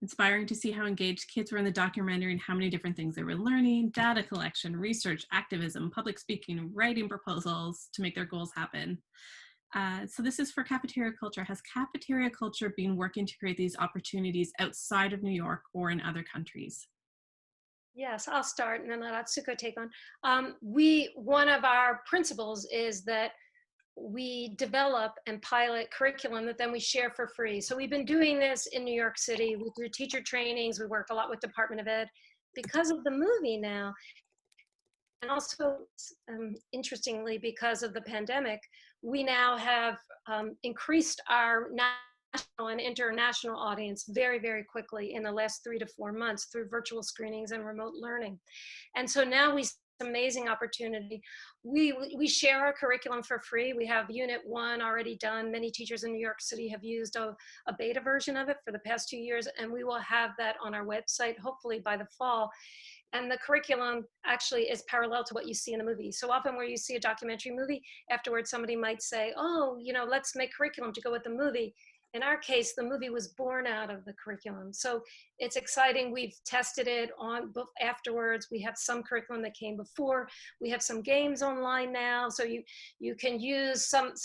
Inspiring to see how engaged kids were in the documentary and how many different things they were learning: data collection, research, activism, public speaking, writing proposals to make their goals happen. So this is for cafeteria culture. Has cafeteria culture been working to create these opportunities outside of New York or in other countries? Yes, I'll start and then let Atsuko take on. One of our principles is that we develop and pilot curriculum that then we share for free. So we've been doing this in New York City. We do teacher trainings. We work a lot with Department of Ed. Because of the movie now, and also interestingly, because of the pandemic, we now have increased our national and international audience very, very quickly in the last 3 to 4 months through virtual screenings and remote learning. And so now we amazing opportunity. We share our curriculum for free. We have Unit 1 already done. Many teachers in New York City have used a beta version of it for the past 2 years, and we will have that on our website hopefully by the fall. And the curriculum actually is parallel to what you see in the movie. So often where you see a documentary movie, afterwards somebody might say, oh, let's make curriculum to go with the movie. In our case, the movie was born out of the curriculum. So it's exciting. We've tested it on afterwards. We have some curriculum that came before. We have some games online now. So you can use some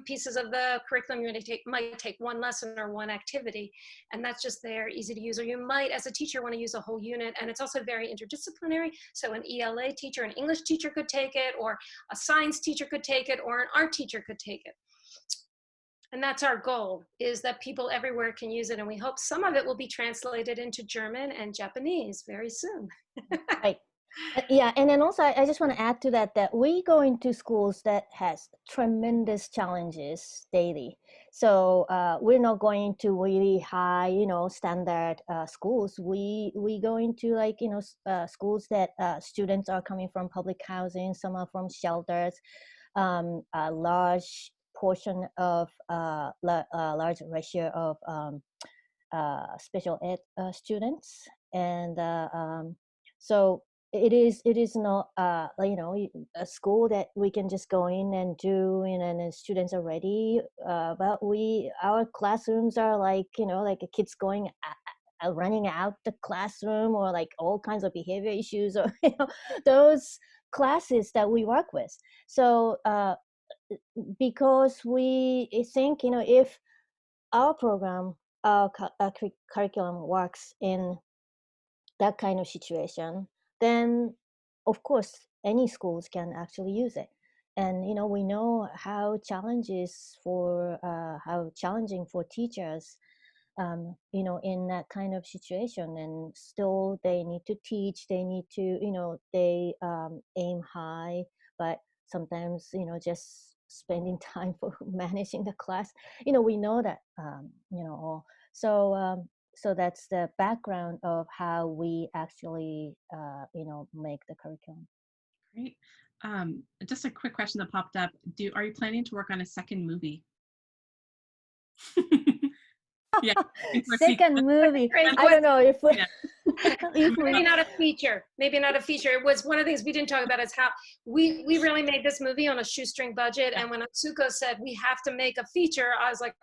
pieces of the curriculum. You might take one lesson or one activity, and that's just there, easy to use. Or you might, as a teacher, want to use a whole unit, and it's also very interdisciplinary. So an ELA teacher, an English teacher could take it, or a science teacher could take it, or an art teacher could take it. And that's our goal, is that people everywhere can use it. And we hope some of it will be translated into German and Japanese very soon. Right. Yeah, and then also I just want to add to that we go into schools that has tremendous challenges daily. So we're not going to really high, standard schools. We go into schools that students are coming from public housing, some are from shelters, a large portion of large ratio of special ed students, and so it is not a school that we can just go in and do, and the students are ready. But our classrooms are like kids going running out the classroom, or like all kinds of behavior issues, or those classes that we work with. So because we think, if our program, our curriculum works in that kind of situation, then of course any schools can actually use it. And we know how challenging for teachers, in that kind of situation, and still they need to teach, they need to, they aim high, but sometimes, just spending time for managing the class, we know that, so that's the background of how we actually, make the curriculum. Great. Just a quick question that popped up. Are you planning to work on a second movie? Yeah. Second movie. I don't know if we, Maybe not a feature. Maybe not a feature. It was one of the things we didn't talk about, is how we really made this movie on a shoestring budget. And when Atsuko said we have to make a feature, I was like,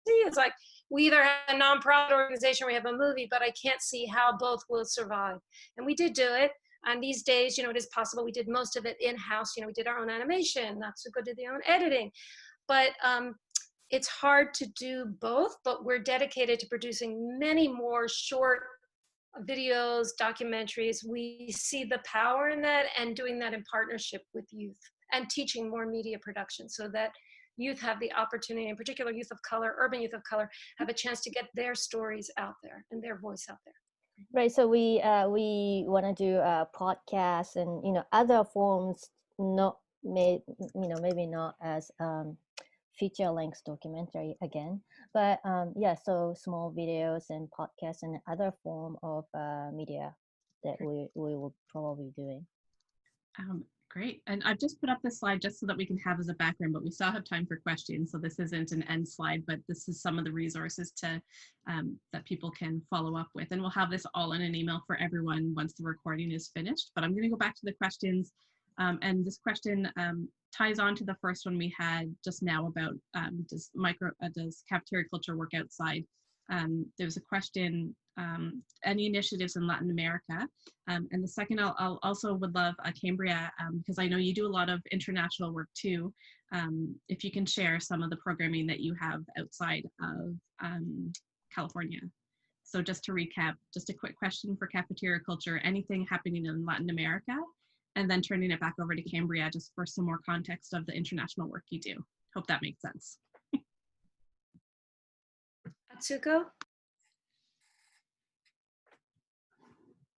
it's like, we either have a nonprofit organization or we have a movie, but I can't see how both will survive. And we did do it. And these days, you know, it is possible. We did most of it in-house. You know, we did our own animation. Atsuko did the own editing. But it's hard to do both, but we're dedicated to producing many more short videos, documentaries. We see the power in that, and doing that in partnership with youth and teaching more media production so that youth have the opportunity, in particular youth of color, urban youth of color, have a chance to get their stories out there and their voice out there. Right. So we want to do podcasts and, you know, other forms, maybe not as feature length documentary again, but yeah, so small videos and podcasts and other form of media that we will probably be doing. Great. And I've just put up this slide just so that we can have as a background, but we still have time for questions. So this isn't an end slide, but this is some of the resources to that people can follow up with. And we'll have this all in an email for everyone once the recording is finished. But I'm going to go back to the questions. And this question ties on to the first one we had just now about does cafeteria culture work outside? There's a question, any initiatives in Latin America? And the second, I'll also would love Cambria, because I know you do a lot of international work too. If you can share some of the programming that you have outside of California. So just to recap, just a quick question for cafeteria culture, anything happening in Latin America, and then turning it back over to Cambria just for some more context of the international work you do. Hope that makes sense. Atsuko?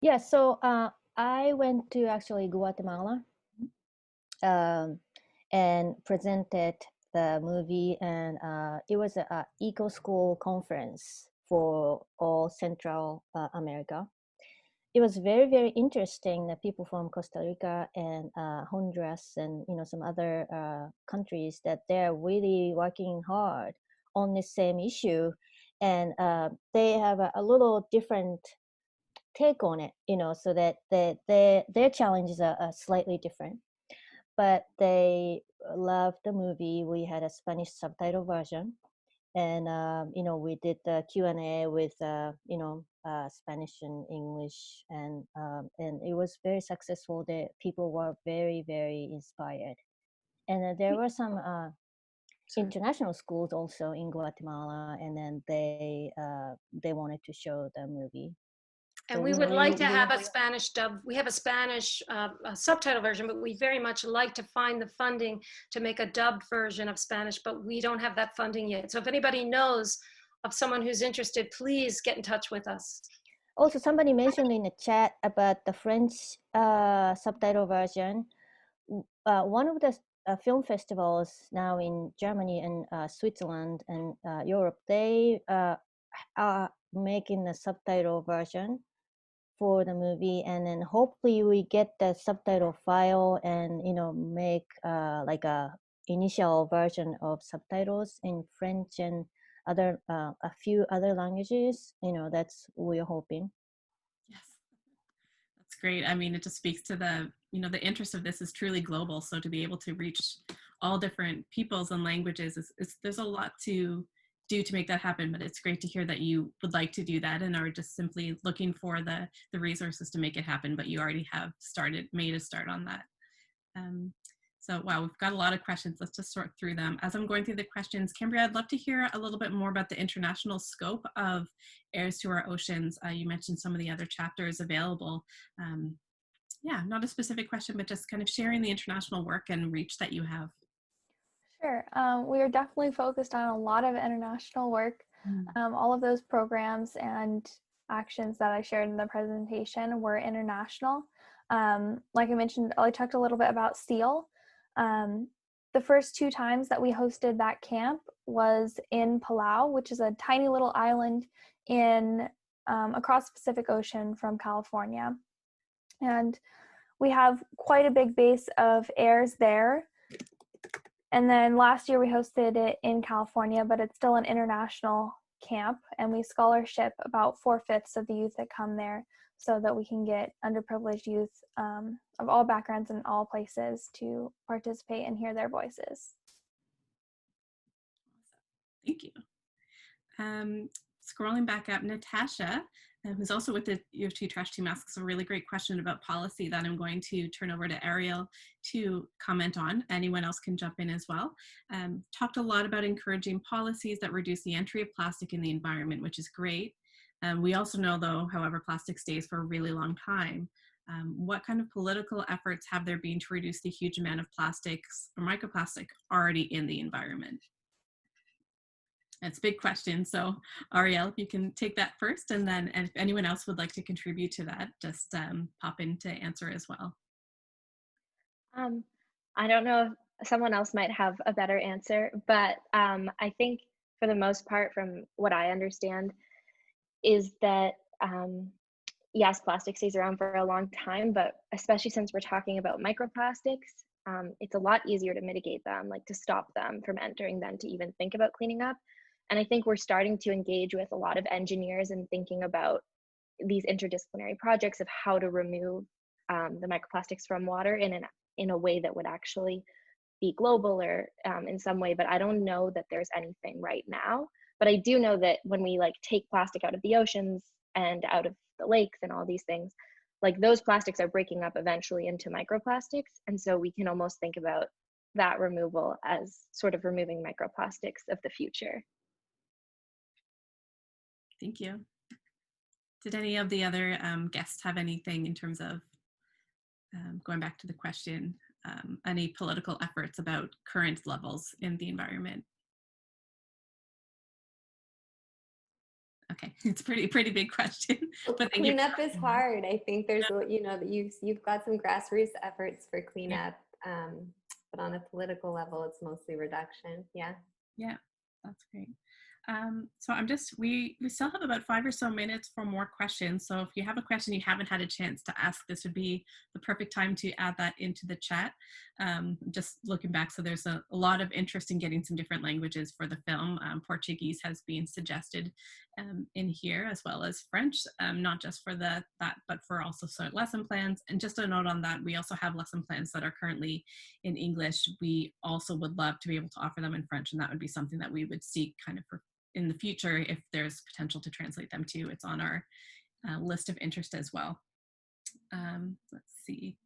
Yeah, so I went to actually Guatemala and presented the movie, and it was an eco school conference for all Central America. It was very, very interesting that people from Costa Rica and Honduras and, you know, some other countries, that they're really working hard on the same issue, and they have a little different take on it, you know, so that their challenges are slightly different, but they loved the movie. We had a Spanish subtitle version, and you know, we did the Q&A with you know, Spanish and English, and it was very successful. The people were very, very inspired, and there were some international schools also in Guatemala, and then they wanted to show the movie. And So, we you would know, like to have a Spanish dub. We have a Spanish subtitle version, but we very much like to find the funding to make a dubbed version of Spanish, but we don't have that funding yet. So if anybody knows of someone who's interested, please get in touch with us. Also, somebody mentioned in the chat about the French subtitle version. One of the film festivals now in Germany and Switzerland and Europe, they are making the subtitle version for the movie, and then hopefully we get the subtitle file and, you know, make like a initial version of subtitles in French and other a few other languages. You know, that's we're hoping. Yes, that's great. I mean, it just speaks to the, you know, the interest of this is truly global. So to be able to reach all different peoples and languages is there's a lot to do to make that happen, but it's great to hear that you would like to do that and are just simply looking for the resources to make it happen, but you already have made a start on that. So wow, we've got a lot of questions. Let's just sort through them. As I'm going through the questions, Cambria, I'd love to hear a little bit more about the international scope of Heirs to Our Oceans. You mentioned some of the other chapters available. Yeah, not a specific question, but just kind of sharing the international work and reach that you have. Sure. We are definitely focused on a lot of international work. All of those programs and actions that I shared in the presentation were international. Like I mentioned, I talked a little bit about SEAL. The first 2 times that we hosted that camp was in Palau, which is a tiny little island in across the Pacific Ocean from California. And we have quite a big base of heirs there. And then last year we hosted it in California, but it's still an international camp, and we scholarship about 4/5 of the youth that come there so that we can get underprivileged youth of all backgrounds and all places to participate and hear their voices. Thank you. Scrolling back up, Natasha, who's also with the UofT Trash Team, asks a really great question about policy that I'm going to turn over to Arielle to comment on. Anyone else can jump in as well. Talked a lot about encouraging policies that reduce the entry of plastic in the environment, which is great. We also know, though, however, plastic stays for a really long time. What kind of political efforts have there been to reduce the huge amount of plastics or microplastic already in the environment? That's a big question. So Arielle, if you can take that first, and then if anyone else would like to contribute to that, just pop in to answer as well. I don't know if someone else might have a better answer, but I think for the most part, from what I understand, is that yes, plastic stays around for a long time, but especially since we're talking about microplastics, it's a lot easier to mitigate them, like to stop them from entering than to even think about cleaning up. And I think we're starting to engage with a lot of engineers and thinking about these interdisciplinary projects of how to remove the microplastics from water in a way that would actually be global or in some way. But I don't know that there's anything right now. But I do know that when we like take plastic out of the oceans and out of the lakes and all these things, like those plastics are breaking up eventually into microplastics. And so we can almost think about that removal as sort of removing microplastics of the future. Thank you. Did any of the other guests have anything in terms of going back to the question, any political efforts about current levels in the environment? Okay, it's a pretty big question. But cleanup is hard. I think there's, you've got some grassroots efforts for cleanup, but on a political level, it's mostly reduction. Yeah. Yeah, that's great. So we still have about 5 or so minutes for more questions. So if you have a question you haven't had a chance to ask, this would be the perfect time to add that into the chat. Just looking back, so there's a lot of interest in getting some different languages for the film. Portuguese has been suggested in here, as well as French, not just for that, but for also lesson plans. And just a note on that, we also have lesson plans that are currently in English. We also would love to be able to offer them in French, and that would be something that we would seek kind of in the future if there's potential to translate them too. It's on our list of interest as well. Let's see.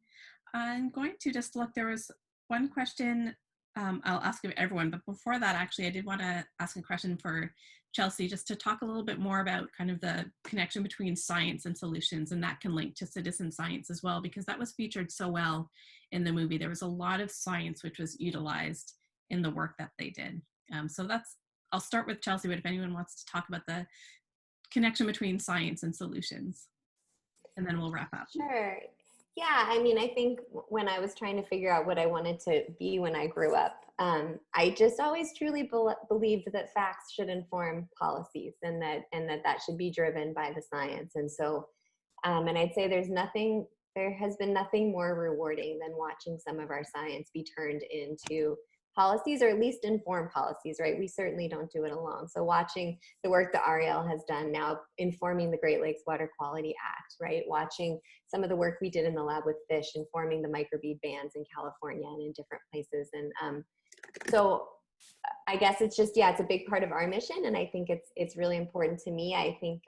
I'm going to just look, there was one question I'll ask of everyone, but before that, actually, I did want to ask a question for Chelsea, just to talk a little bit more about kind of the connection between science and solutions, and that can link to citizen science as well, because that was featured so well in the movie. There was a lot of science which was utilized in the work that they did. So I'll start with Chelsea, but if anyone wants to talk about the connection between science and ssolutions, and then we'll wrap up. Sure. Yeah, I mean, I think when I was trying to figure out what I wanted to be when I grew up, I just always truly believed that facts should inform policies, and that should be driven by the science. And so, and I'd say there has been nothing more rewarding than watching some of our science be turned into policies, or at least inform policies, right? We certainly don't do it alone. So watching the work that Arielle has done now informing the Great Lakes Water Quality Act, right? Watching some of the work we did in the lab with fish, informing the microbead bans in California and in different places. And so I guess it's just, it's a big part of our mission. And I think it's really important to me. I think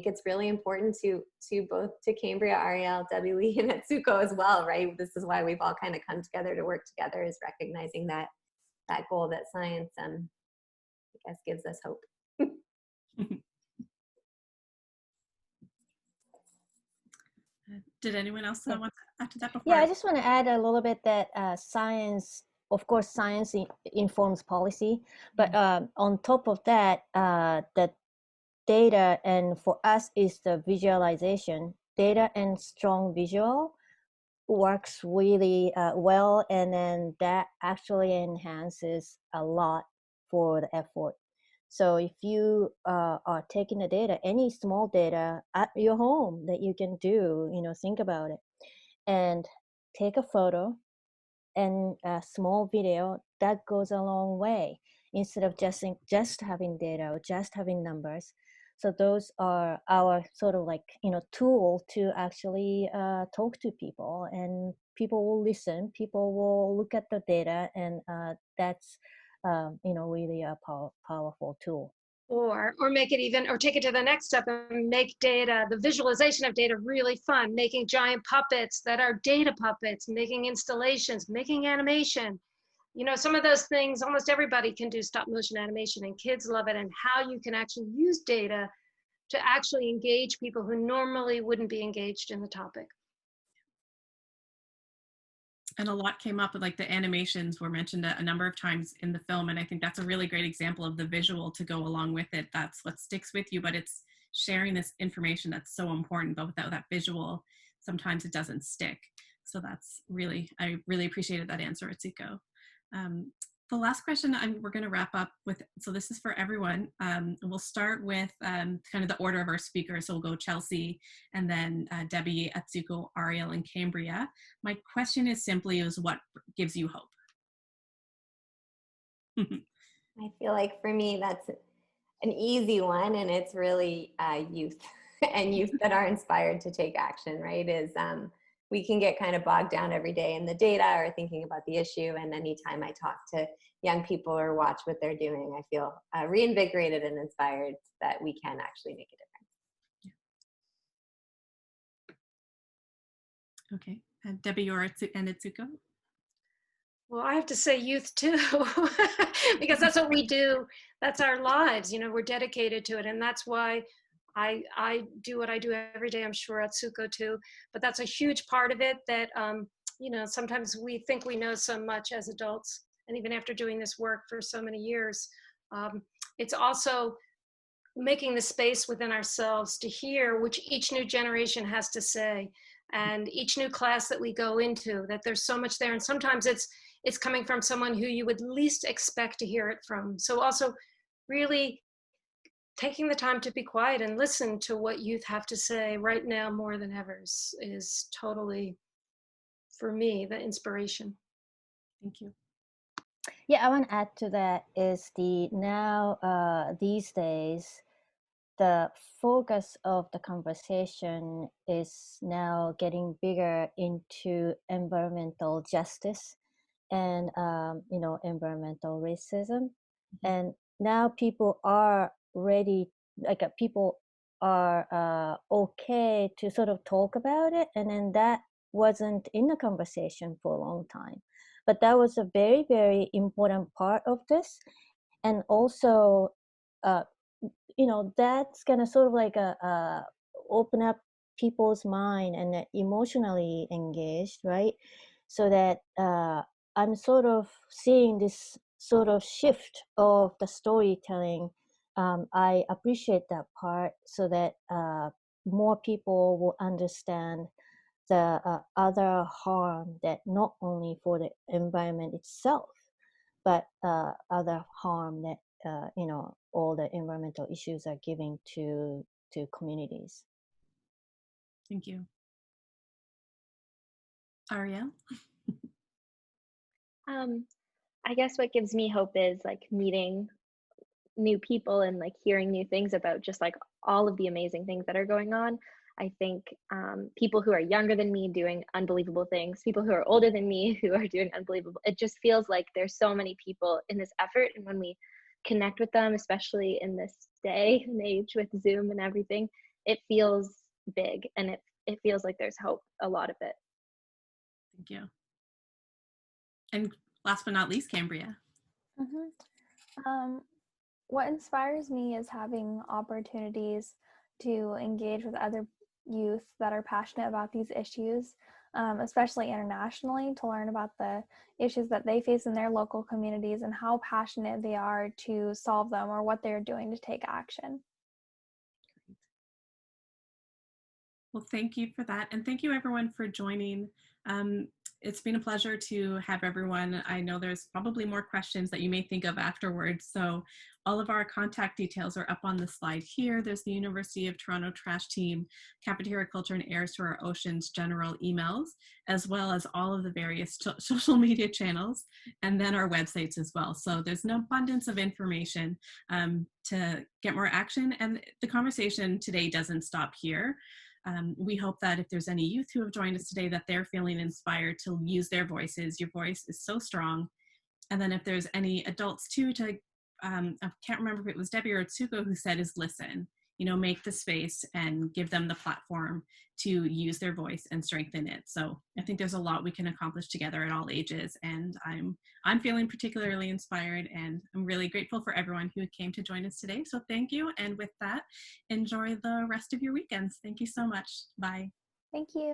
it's really important to both to Cambria, Arielle, Debby, Lee, and Atsuko as well, right? This is why we've all kind of come together to work together, is recognizing that goal that science, I guess, gives us hope. Did anyone else want to add to that before? Yeah, I just want to add a little bit that science, of course, science informs policy, but on top of that, the data, and for us is the visualization. Data and strong visual works really well, and then that actually enhances a lot for the effort. So if you are taking the data, any small data at your home that you can do, think about it, and take a photo and a small video, that goes a long way, instead of just having data or just having numbers. So those are our sort of tool to actually talk to people, and people will listen, people will look at the data, and that's really a powerful tool. Or make it even, or take it to the next step and make data, the visualization of data, really fun, making giant puppets that are data puppets, making installations, making animation. You know, some of those things, almost everybody can do stop motion animation and kids love it, and how you can actually use data to actually engage people who normally wouldn't be engaged in the topic. And a lot came up with, like, the animations were mentioned a number of times in the film. And I think that's a really great example of the visual to go along with it. That's what sticks with you, but it's sharing this information that's so important, but without that visual, sometimes it doesn't stick. So that's really, I really appreciated that answer, Atsuko. The last question we're going to wrap up with, so this is for everyone. We'll start with kind of the order of our speakers. So we'll go Chelsea, and then Debby, Atsuko, Arielle, and Cambria. My question is simply, what gives you hope? I feel like for me, that's an easy one, and it's really youth and youth that are inspired to take action, right? We can get kind of bogged down every day in the data or thinking about the issue. And anytime I talk to young people or watch what they're doing, I feel reinvigorated and inspired that we can actually make a difference. Okay, Debby or Atsuko? Well, I have to say youth too, because that's what we do. That's our lives. You know, we're dedicated to it. And that's why I do what I do every day. I'm sure Atsuko too, but that's a huge part of it that, you know, sometimes we think we know so much as adults, and even after doing this work for so many years, it's also making the space within ourselves to hear which each new generation has to say, and each new class that we go into, that there's so much there. And sometimes it's coming from someone who you would least expect to hear it from. So also really taking the time to be quiet and listen to what youth have to say right now more than ever is totally, for me, the inspiration. Thank you. Yeah, I want to add to that is these days, the focus of the conversation is now getting bigger into environmental justice and environmental racism. And now people are ready, people are okay to sort of talk about it. And then that wasn't in the conversation for a long time. But that was a very, very important part of this. And also, that's gonna sort of like open up people's mind and emotionally engaged, right? So that I'm sort of seeing this sort of shift of the storytelling. I appreciate that part, so that more people will understand the other harm, that not only for the environment itself, but other harm that all the environmental issues are giving to communities. Thank you. Arielle? I guess what gives me hope is like meeting new people and like hearing new things about just like all of the amazing things that are going on. I think people who are younger than me doing unbelievable things, people who are older than me who are doing unbelievable. It just feels like there's so many people in this effort, and when we connect with them, especially in this day and age with Zoom and everything, it feels big, and it feels like there's hope, a lot of it. Thank you. And last but not least, Cambria. What inspires me is having opportunities to engage with other youth that are passionate about these issues, especially internationally, to learn about the issues that they face in their local communities and how passionate they are to solve them or what they're doing to take action. Well, thank you for that. And thank you everyone for joining. It's been a pleasure to have everyone. I know there's probably more questions that you may think of afterwards. So all of our contact details are up on the slide here. There's the University of Toronto Trash Team, Cafeteria Culture, and Heirs to our Oceans general emails, as well as all of the various social media channels, and then our websites as well. So there's an abundance of information to get more action. And the conversation today doesn't stop here. We hope that if there's any youth who have joined us today, that they're feeling inspired to use their voices. Your voice is so strong. And then if there's any adults too, to I can't remember if it was Debby or Atsuko who said, is listen. You know, make the space and give them the platform to use their voice and strengthen it. So I think there's a lot we can accomplish together at all ages, and I'm feeling particularly inspired, and I'm really grateful for everyone who came to join us today. So thank you, and with that, enjoy the rest of your weekends. Thank you so much. Bye. Thank you.